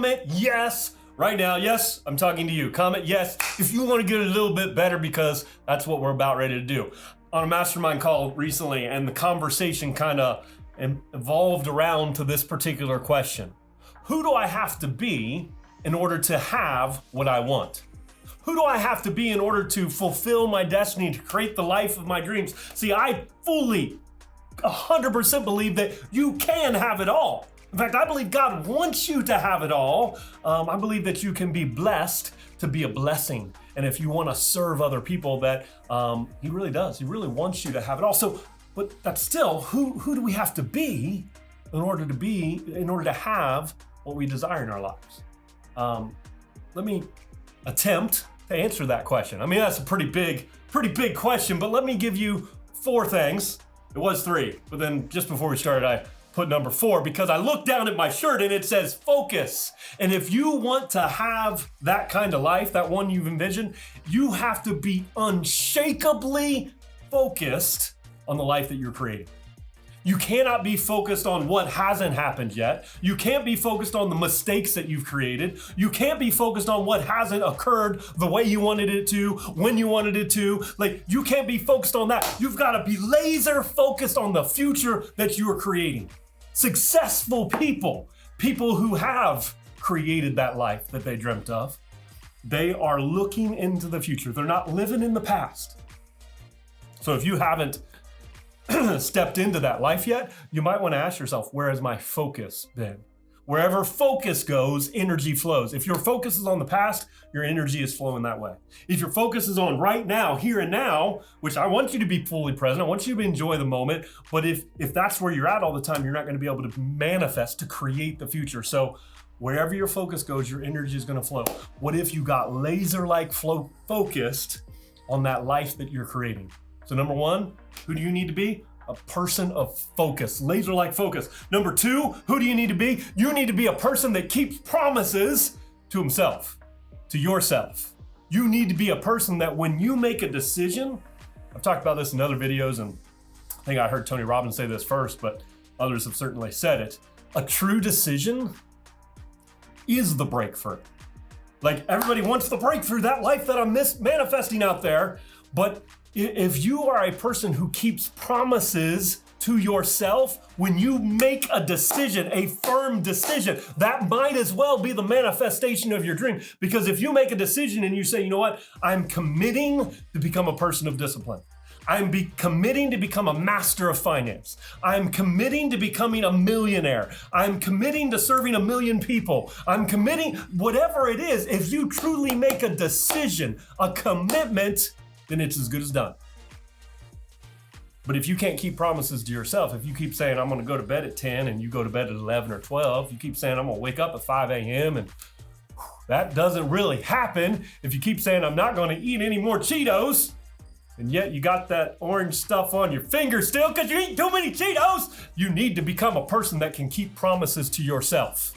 comment yes right now. Yes, I'm talking to you. Comment yes if you want to get a little bit better, because that's what we're about ready to do. On a mastermind call recently, and the conversation kind of evolved around to this particular question. Who do I have to be in order to have what I want? Who do I have to be in order to fulfill my destiny, to create the life of my dreams? See, I fully 100% believe that you can have it all. In fact, I believe God wants you to have it all. I believe that you can be blessed to be a blessing. And if you want to serve other people, that He really does. He really wants you to have it all. So, but that's still, who do we have to be in order to have what we desire in our lives? Let me attempt to answer that question. I mean, that's a pretty big question, but let me give you 4 things. It was 3, but then just before we started, I put number 4 because I looked down at my shirt and it says focus. And if you want to have that kind of life, that one you've envisioned, you have to be unshakably focused on the life that you're creating. You cannot be focused on what hasn't happened yet. You can't be focused on the mistakes that you've created. You can't be focused on what hasn't occurred the way you wanted it to, when you wanted it to. Like, you can't be focused on that. You've got to be laser focused on the future that you are creating. Successful people who have created that life that they dreamt of, they are looking into the future. They're not living in the past. So if you haven't stepped into that life yet, you might want to ask yourself, where has my focus been? Wherever focus goes, energy flows. If your focus is on the past, your energy is flowing that way. If your focus is on right now, here and now, which I want you to be fully present, I want you to enjoy the moment, but if that's where you're at all the time, you're not going to be able to manifest, to create the future. So wherever your focus goes, your energy is going to flow. What if you got laser-like focused on that life that you're creating? So number 1, who do you need to be? A person of focus, laser-like focus. Number 2, who do you need to be? You need to be a person that keeps promises to himself, to yourself. You need to be a person that when you make a decision, I've talked about this in other videos, and I think I heard Tony Robbins say this first, but others have certainly said it. A true decision is the breakthrough. Like, everybody wants the breakthrough, that life that I'm manifesting out there, but if you are a person who keeps promises to yourself, when you make a decision, a firm decision, that might as well be the manifestation of your dream. Because if you make a decision and you say, you know what, I'm committing to become a person of discipline. I'm committing to become a master of finance. I'm committing to becoming a millionaire. I'm committing to serving 1 million people. I'm committing, whatever it is, if you truly make a decision, a commitment, then it's as good as done. But if you can't keep promises to yourself, if you keep saying, I'm going to go to bed at 10 and you go to bed at 11 or 12, you keep saying, I'm going to wake up at 5 a.m. and that doesn't really happen. If you keep saying, I'm not going to eat any more Cheetos, and yet you got that orange stuff on your finger still because you eat too many Cheetos, you need to become a person that can keep promises to yourself.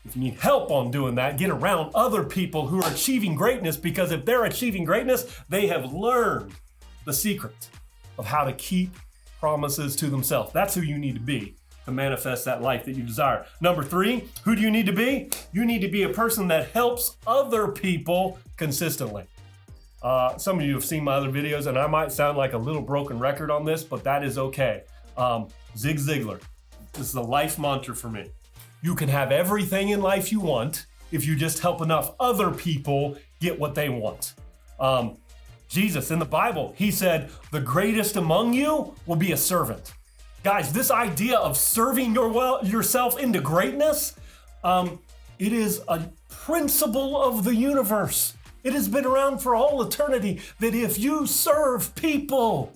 If you need help on doing that, get around other people who are achieving greatness, because if they're achieving greatness, they have learned the secret of how to keep promises to themselves. That's who you need to be to manifest that life that you desire. Number 3, who do you need to be? You need to be a person that helps other people consistently. Some of you have seen my other videos, and I might sound like a little broken record on this, but that is okay. Zig Ziglar, this is a life mantra for me. You can have everything in life you want if you just help enough other people get what they want. Jesus, in the Bible, he said, the greatest among you will be a servant. Guys, this idea of serving yourself into greatness, it is a principle of the universe. It has been around for all eternity that if you serve people,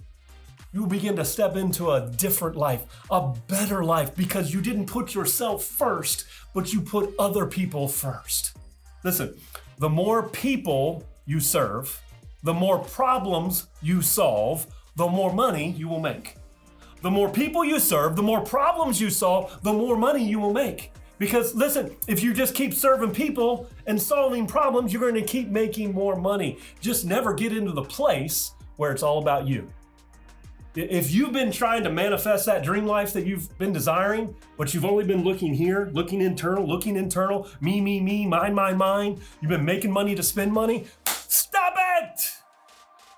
you begin to step into a different life, a better life, because you didn't put yourself first, but you put other people first. Listen, the more people you serve, the more problems you solve, the more money you will make. The more people you serve, the more problems you solve, the more money you will make. Because listen, if you just keep serving people and solving problems, you're going to keep making more money. Just never get into the place where it's all about you. If you've been trying to manifest that dream life that you've been desiring, but you've only been looking here, looking internal, me, mine, you've been making money to spend money, stop it!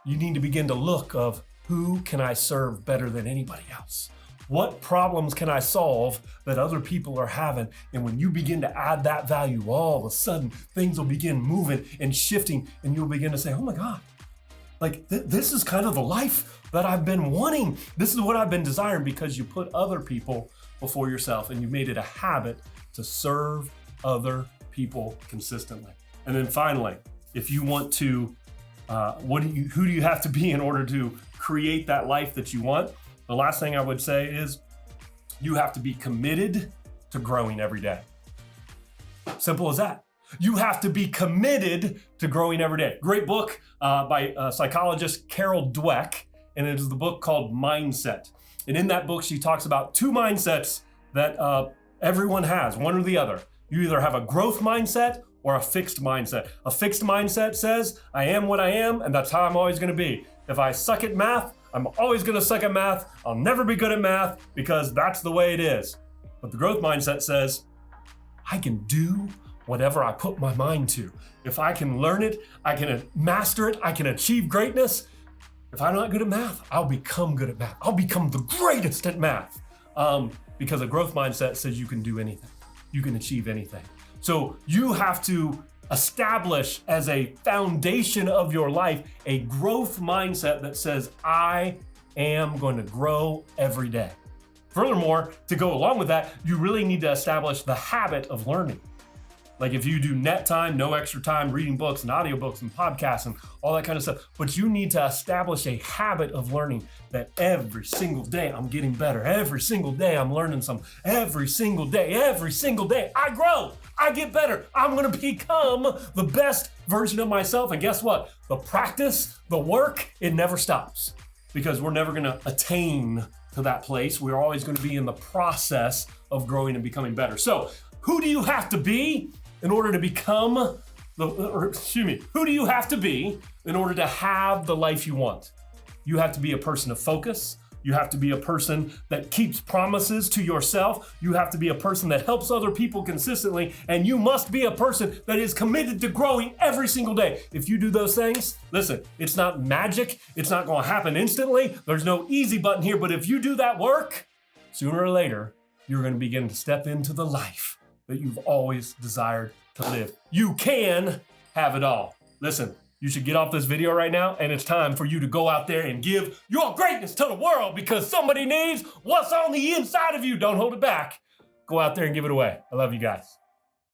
You need to begin to look of who can I serve better than anybody else? What problems can I solve that other people are having? And when you begin to add that value, all of a sudden things will begin moving and shifting, and you'll begin to say, oh my God, like this is kind of the life that I've been wanting. This is what I've been desiring, because you put other people before yourself and you made it a habit to serve other people consistently. And then finally, if you want to, who do you have to be in order to create that life that you want? The last thing I would say is you have to be committed to growing every day. Simple as that. You have to be committed to growing every day. Great book by psychologist Carol Dweck, and it is the book called Mindset. And in that book, she talks about two mindsets that everyone has, one or the other. You either have a growth mindset or a fixed mindset. A fixed mindset says, I am what I am, and that's how I'm always gonna be. If I suck at math, I'm always gonna suck at math. I'll never be good at math because that's the way it is. But the growth mindset says, I can do whatever I put my mind to. If I can learn it, I can master it, I can achieve greatness. If I'm not good at math, I'll become good at math. I'll become the greatest at math. Because a growth mindset says you can do anything. You can achieve anything. So you have to establish as a foundation of your life a growth mindset that says, I am going to grow every day. Furthermore, to go along with that, you really need to establish the habit of learning. Like if you do net time, no extra time, reading books and audiobooks and podcasts and all that kind of stuff, but you need to establish a habit of learning that every single day I'm getting better. Every single day I'm learning something. Every single day I grow, I get better. I'm gonna become the best version of myself. And guess what? The practice, the work, it never stops, because we're never gonna attain to that place. We're always gonna be in the process of growing and becoming better. So who do you have to be in order to become who do you have to be in order to have the life you want? You have to be a person of focus. You have to be a person that keeps promises to yourself. You have to be a person that helps other people consistently. And you must be a person that is committed to growing every single day. If you do those things, listen, it's not magic. It's not going to happen instantly. There's no easy button here. But if you do that work, sooner or later, you're going to begin to step into the life that you've always desired to live. You can have it all. Listen, you should get off this video right now, and it's time for you to go out there and give your greatness to the world, because somebody needs what's on the inside of you. Don't hold it back. Go out there and give it away. I love you guys.